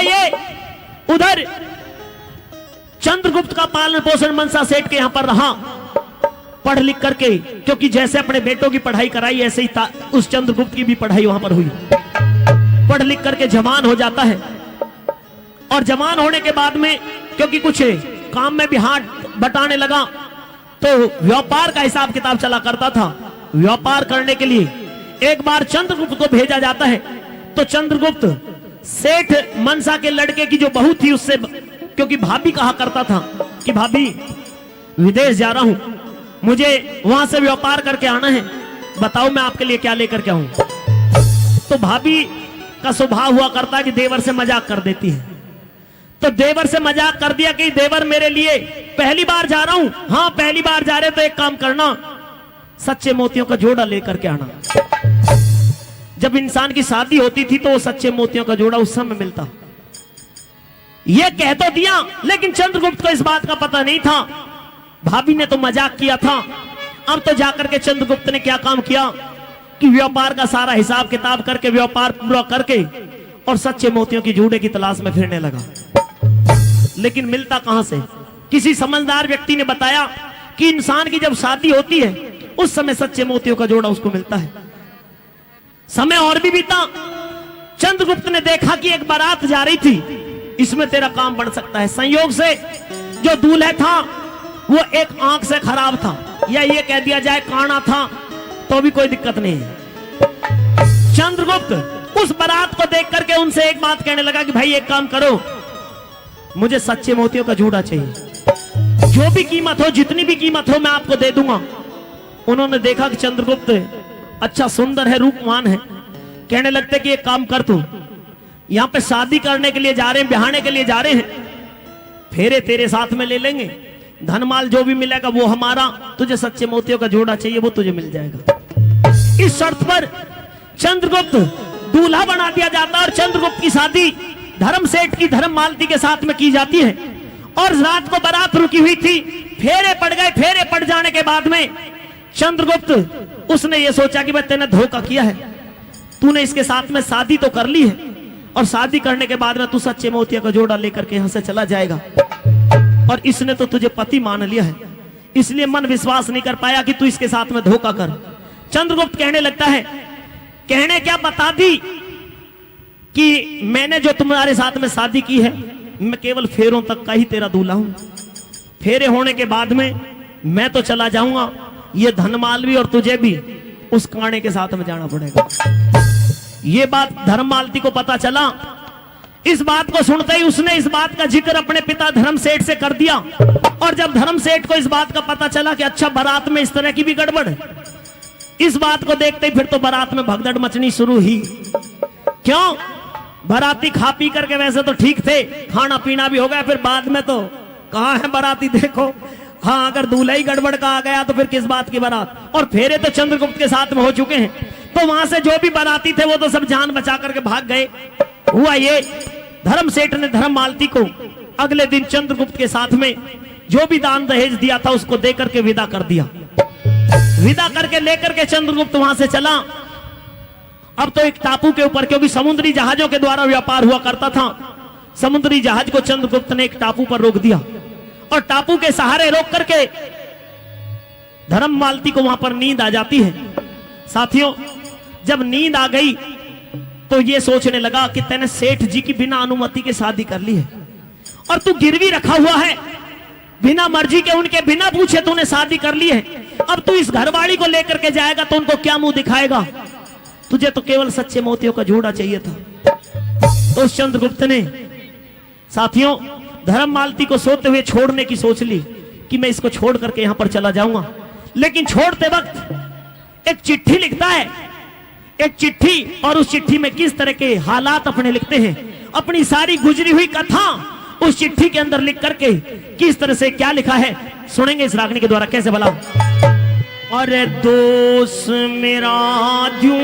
ये उधर चंद्रगुप्त का पालन पोषण मनसा सेठ के यहां पर रहा, पढ़ लिख करके, क्योंकि जैसे अपने बेटों की पढ़ाई कराई ऐसे ही उस चंद्रगुप्त की भी पढ़ाई वहां पर हुई। पढ़ लिख करके जवान हो जाता है, और जवान होने के बाद में क्योंकि कुछ काम में भी हाथ बटाने लगा, तो व्यापार का हिसाब किताब चला करता था। व्यापार करने के लिए एक बार चंद्रगुप्त को भेजा जाता है, तो चंद्रगुप्त सेठ मनसा के लड़के की जो बहू थी उससे, क्योंकि भाभी कहा करता था कि भाभी विदेश जा रहा हूं, मुझे वहां से व्यापार करके आना है, बताओ मैं आपके लिए क्या लेकर के आऊं। तो भाभी का स्वभाव हुआ करता कि देवर से मजाक कर देती है, तो देवर से मजाक कर दिया कि देवर मेरे लिए पहली बार जा रहा हूं, हाँ पहली बार जा रहे तो एक काम करना, सच्चे मोतियों का जोड़ा लेकर के आना। जब इंसान की शादी होती थी तो वो सच्चे मोतियों का जोड़ा उस समय मिलता। ये कह तो दिया, लेकिन चंद्रगुप्त को इस बात का पता नहीं था, भाभी ने तो मजाक किया था। अब तो जाकर के चंद्रगुप्त ने क्या काम किया कि व्यापार का सारा हिसाब किताब करके, व्यापार पूरा करके, और सच्चे मोतियों की जोड़े की तलाश में फिरने लगा। लेकिन मिलता कहां से? किसी समझदार व्यक्ति ने बताया कि इंसान की जब शादी होती है उस समय सच्चे मोतियों का जोड़ा उसको मिलता है। समय और भी बीता, चंद्रगुप्त ने देखा कि एक बारात जा रही थी, इसमें तेरा काम बढ़ सकता है। संयोग से जो दूल्हा था वो एक आंख से खराब था, या ये कह दिया जाए काना था, तो भी कोई दिक्कत नहीं है। चंद्रगुप्त उस बारात को देख करके उनसे एक बात कहने लगा कि भाई एक काम करो, मुझे सच्चे मोतियों का जोड़ा चाहिए, जो भी कीमत हो, जितनी भी कीमत हो मैं आपको दे दूंगा। उन्होंने देखा कि चंद्रगुप्त अच्छा सुंदर है, रूपवान है, कहने लगते कि एक काम कर, तू यहां पे शादी करने के लिए जा रहे हैं, ब्याहने के लिए जा रहे हैं, फेरे तेरे साथ में ले लेंगे, धनमाल जो भी मिलेगा वो हमारा, तुझे सच्चे मोतियों का जोड़ा चाहिए वो तुझे मिल जाएगा। इस शर्त पर चंद्रगुप्त दूल्हा बना दिया जाता, और चंद्रगुप्त की शादी धर्म सेठ की धर्म मालती के साथ में की जाती है। और रात को बारात रुकी हुई थी, फेरे पड़ गए। फेरे पड़ जाने के बाद में चंद्रगुप्त उसने ये सोचा कि भाई तेने धोखा किया है, तूने इसके साथ में शादी तो कर ली है, और शादी करने के बाद में तू सच्चे मोतियों का जोड़ा लेकर के यहां से चला जाएगा, और इसने तो तुझे पति मान लिया है, इसलिए मन विश्वास नहीं कर पाया कि तू इसके साथ में धोखा कर। चंद्रगुप्त कहने लगता है, कहने क्या बता दी कि मैंने जो तुम्हारे साथ में शादी की है, मैं केवल फेरों तक का ही तेरा दूल्हा हूं, फेरे होने के बाद में मैं तो चला जाऊंगा, ये धनमाल भी और तुझे भी उस कांटे के साथ में जाना पड़ेगा। ये बात धर्ममालती को पता चला। इस बात को सुनते ही उसने इस बात का जिक्र अपने पिता धर्म सेठ से कर दिया, और जब धर्म सेठ को इस बात का पता चला कि अच्छा बारात में इस तरह की भी गड़बड़, इस बात को देखते ही फिर तो बारात में भगदड़ मचनी शुरू ही। क्यों? बाराती खा पी करके वैसे तो ठीक थे, खाना पीना भी हो गया, फिर बाद में तो कहां है बाराती देखो। हाँ, अगर दूल्हा ही गड़बड़ का आ गया तो फिर किस बात की बारात। और फेरे तो चंद्रगुप्त के साथ में हो चुके हैं, तो वहां से जो भी बाराती थे वो तो सब जान बचा करके भाग गए। हुआ ये, धर्म सेठ ने धर्म मालती को अगले दिन चंद्रगुप्त के साथ में जो भी दान दहेज दिया था उसको दे करके विदा कर दिया। विदा करके लेकर के चंद्रगुप्त वहां से चला। अब तो एक टापू के ऊपर, क्योंकि समुद्री जहाजों के द्वारा व्यापार हुआ करता था, समुद्री जहाज को चंद्रगुप्त ने एक टापू पर रोक दिया, और टापू के सहारे रोक करके धर्म मालती को वहां पर नींद आ जाती है। साथियों, जब नींद आ गई तो ये सोचने लगा कि तैने सेठ जी की बिना अनुमति के शादी कर ली है, और तू गिरवी रखा हुआ है, बिना मर्जी के, उनके बिना पूछे तूने शादी कर ली है। अब तू इस घरवाली को लेकर के जाएगा तो उनको क्या मुंह दिखाएगा? तुझे तो केवल सच्चे मोतियों का जोड़ा चाहिए था। तो उस चंद्रगुप्त ने, साथियों, धर्म मालती को सोते हुए छोड़ने की सोच ली कि मैं इसको छोड़ करके यहां पर चला जाऊंगा। लेकिन छोड़ते वक्त एक चिट्ठी लिखता है, एक चिट्ठी, और उस चिट्ठी में किस तरह के हालात अपने लिखते हैं, अपनी सारी गुजरी हुई कथा उस चिट्ठी के अंदर लिख करके किस तरह से क्या लिखा है सुनेंगे इस रागनी के द्वारा। कैसे भला? अरे दोस्त मेरा यूं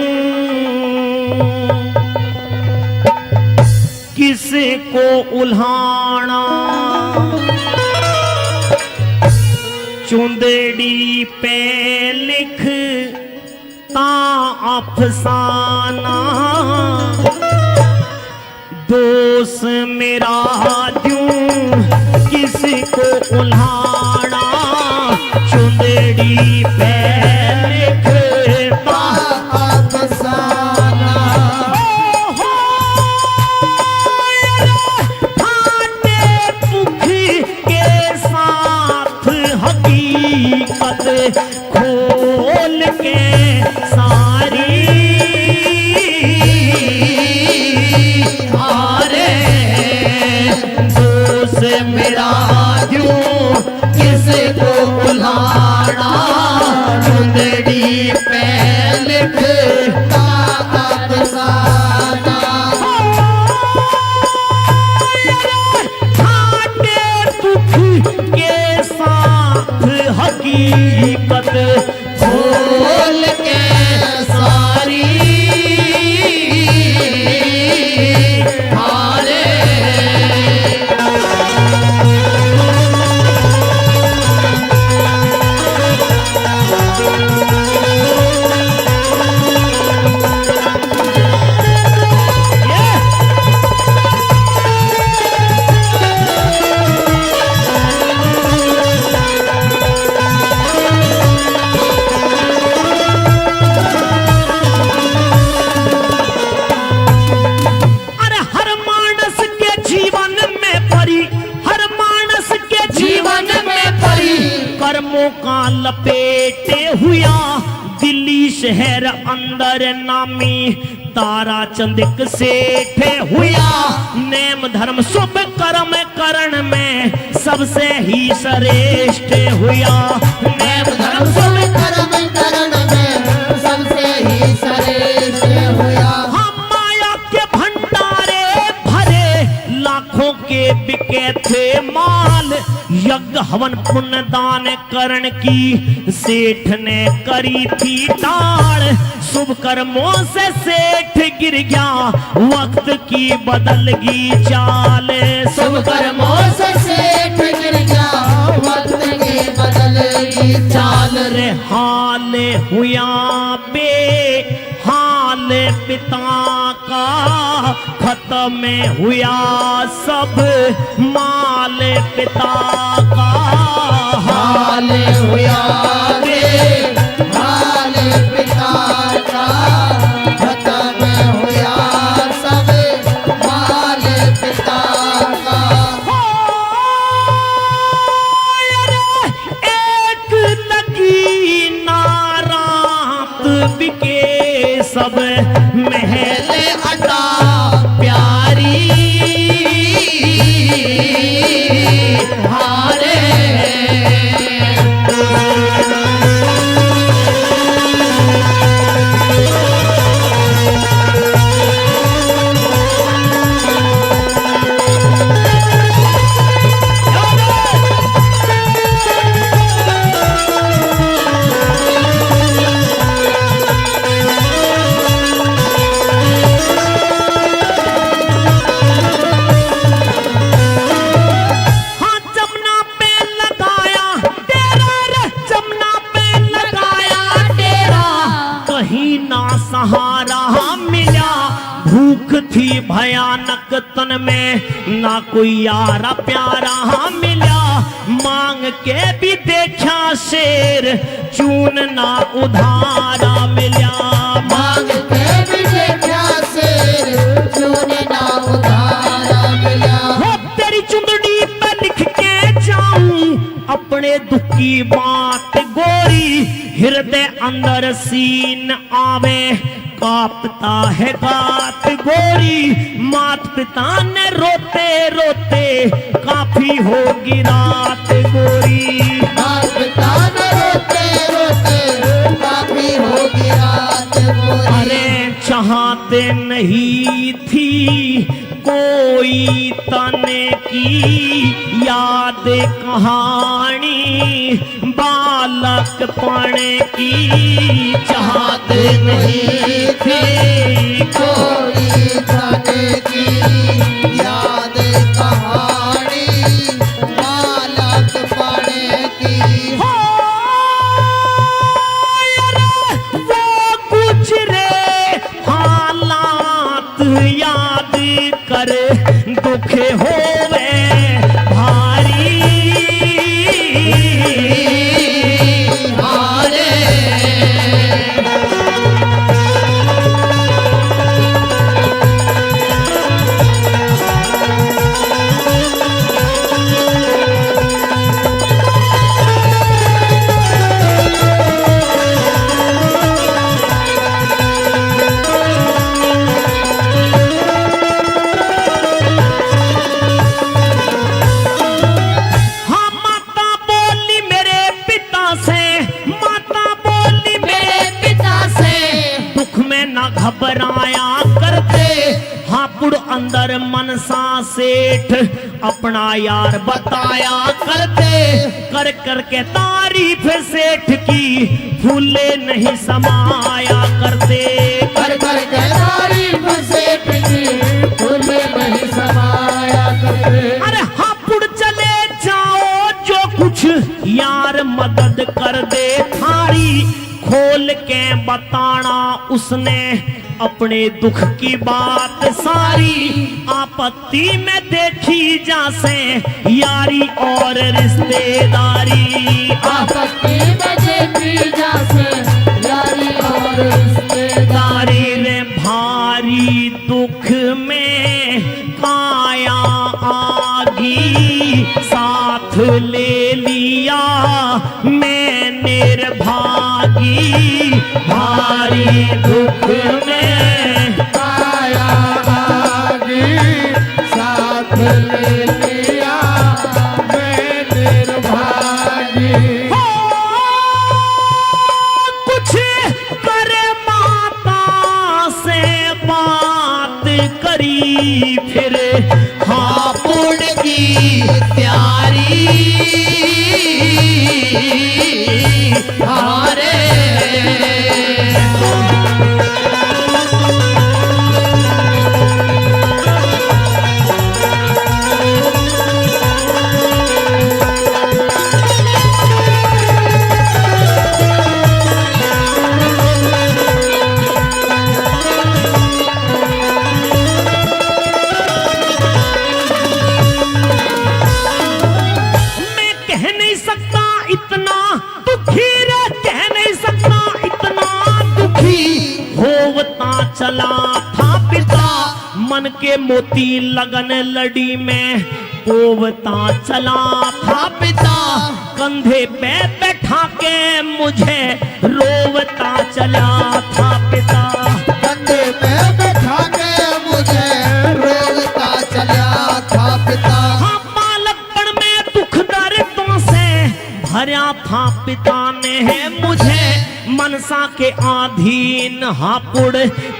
किसे को उल्हाना, चुंदेड़ी पे लिख ता अफसाना, दोष मेरा यूं किसको उल्हाड़ा, चुंदड़ी पे लिखता अफसाना। ठाटे पुखी के साथ हकीकत खोल के सारी हारे, दोष मेरा यूं किसको उल्हाड़ा, चुंदड़ी पे लिखता अफसाना। ठाटे पुखी के साथ हकीकत खोल के सारी हारे। अरे हर मानस के जीवन में परी, हर मानस के जीवन में परी कर्मों का लपेटे हुआ, दिल्ली शहर अंदर नामी तारा चंदिक सेठ हुआ, नेम धर्म शुभ कर्म करण में सबसे ही श्रेष्ठ हुआ, नेम धर्म शुभ कर्म करण में सबसे ही श्रेष्ठ हुआ। हम माया के भंडारे भरे लाखों के बिके थे माल, यज्ञ हवन पुण्य दान करण की सेठ ने करी थी टाल, शुभ कर्मों से सेठ गिर गया, वक्त की बदल गई चाल, शुभ कर्मों से सेठ गिर गया, वक्त की बदल गई चाल। रे हाल हुआ बे हाल पिता का, खत्म हुआ सब माल पिता का, हाल हुआ रे हाल पिता का, खत्म हुआ सब माल पिता का। एक लगी नारात बिके सब महल अटा प्यारी हारे। हाँ जमुना पे लगाया तेरा रे, जमुना पे लगाया तेरा, कहीं ना सहारा मिला, भूख थी भयानक तन में, ना कोई यारा प्यारा मिला, मांग के भी देखा शेर चून ना उधारा मिला, मांग के भी देखा शेर, चूने ना उधारा मिला। हो तेरी चुंदड़ी पे लिख के जाऊं अपने दुख की बात गोरी, हृदय अंदर सीन आवे कांपता है गात गोरी, मात पिता ने रोते रोते काफी होगी रात गोरी, मात पिता ने रोते रोते काफी होगी रात गोरी। अरे चाहते नहीं थी कोई तने की याद कहानी, बालक पढ़े की चाहत नहीं थी कोई जाने की याद कहानी, बालक पढ़े की। हो अरे वो गुजरे हालात याद कर दुख होवे भारी हारे हाँ माता बोली मेरे पिता से, माता बोली मेरे पिता से दुख में न घबराया करते। हापुड़ अंदर मनसा सेठ अपना यार बताया करते। कर कर के तारीफ सेठ की फूले नहीं समाया करते। कर कर के तारीफ सेठ की फूले नहीं समाया करते। अरे हापुड़ चले जाओ जो कुछ यार मदद कर दे थारी। खोल के बताना उसने अपने दुख की बात सारी। आपत्ति में देखी जासे यारी और रिश्तेदारी। आपत्ति में देखी जासे यारी और रिश्तेदारी। रे भारी दुख में काया आगी साथ ले लिया मैं निर्भागी। भारी दुख में काया आगी साथ ले लिया मैं निर्भागी। हो कुछ करे माता से बात करी फिर हापुड़ की तैयारी। हारे मैं कह नहीं सकता इतना दुखी रे, कह नहीं सकता इतना दुखी। होवता चला था पिता मन के मोती लगन लड़ी में। होवता चला था पिता कंधे पे बैठा के मुझे रोवता चला था पिता। कंधे पे बैठा के मुझे रोता चला था पिता। हाँ बालकपन में दुख दर्दों से भरा था पिता ने मुझे। मनसा के अधीन हापुड़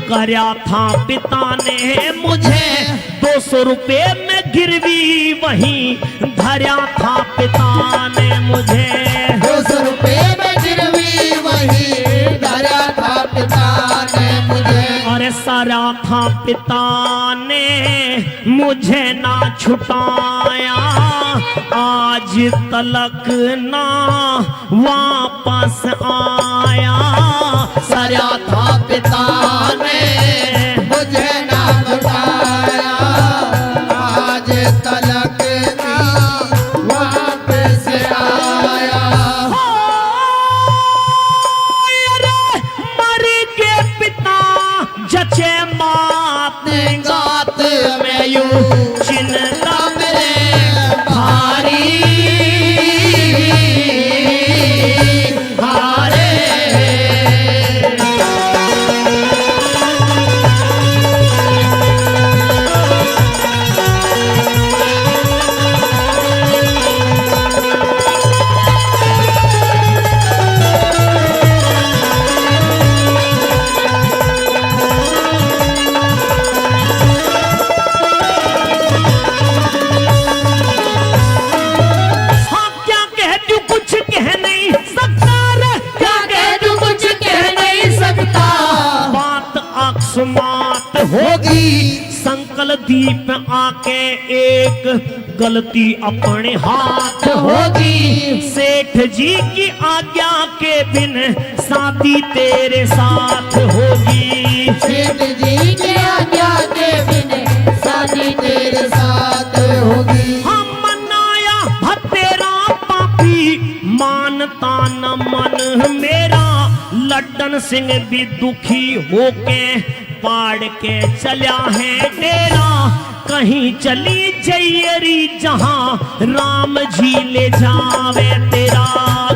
करया था पिता ने मुझे। 200 रुपए में गिरवी वहीं धरा था पिता ने मुझे। 200 रुपए में गिरवी वही धरा था पिता ने मुझे। और सारा था पिता ने मुझे ना छुटाया। आज तलक ना वापस आया। सारा था पिता ने मुझे ना लुटाया। आज तलक ना वापस आया। अरे मर के पिता जचे मात गात में यूं चिन्ता मेरे भारी। हारे अकस्मात होगी। संकल दीप आके एक गलती अपने हाथ होगी। सेठ जी की आज्ञा के बिन शादी तेरे साथ होगी। सेठ जी की आज्ञा के बिन शादी तेरे साथ तान मन मेरा लड्डन सिंह भी दुखी होके पाड़ के चला है डेरा। कहीं चली जयरी जहां राम जी ले जावे तेरा।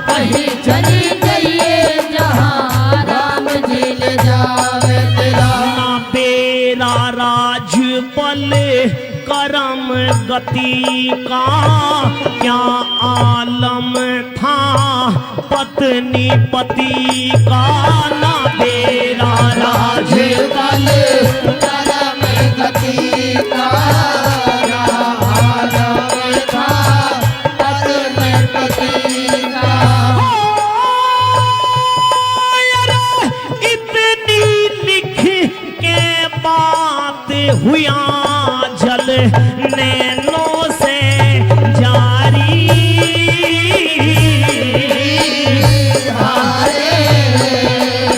कहीं चली जाइए जहाँ राम जी ले जावे तेरा। ना बेरा राज बल करम गति का क्या आलम था पत्नी पति का। ना बेरा राज बल करम गति का आलम था पत्नी पति का। इतनी लिख के बात हुआ जल नैनों से जारी।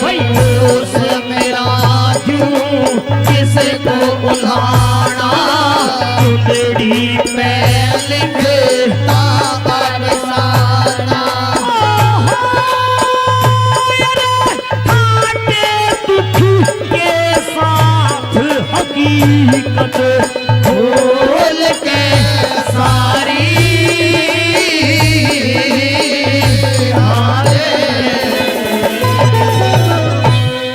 भाई दोष मेरा क्यों किसको उलाना चुंदड़ी पे लिखता बरसाना। ठाटे दुख के साथ हकीकत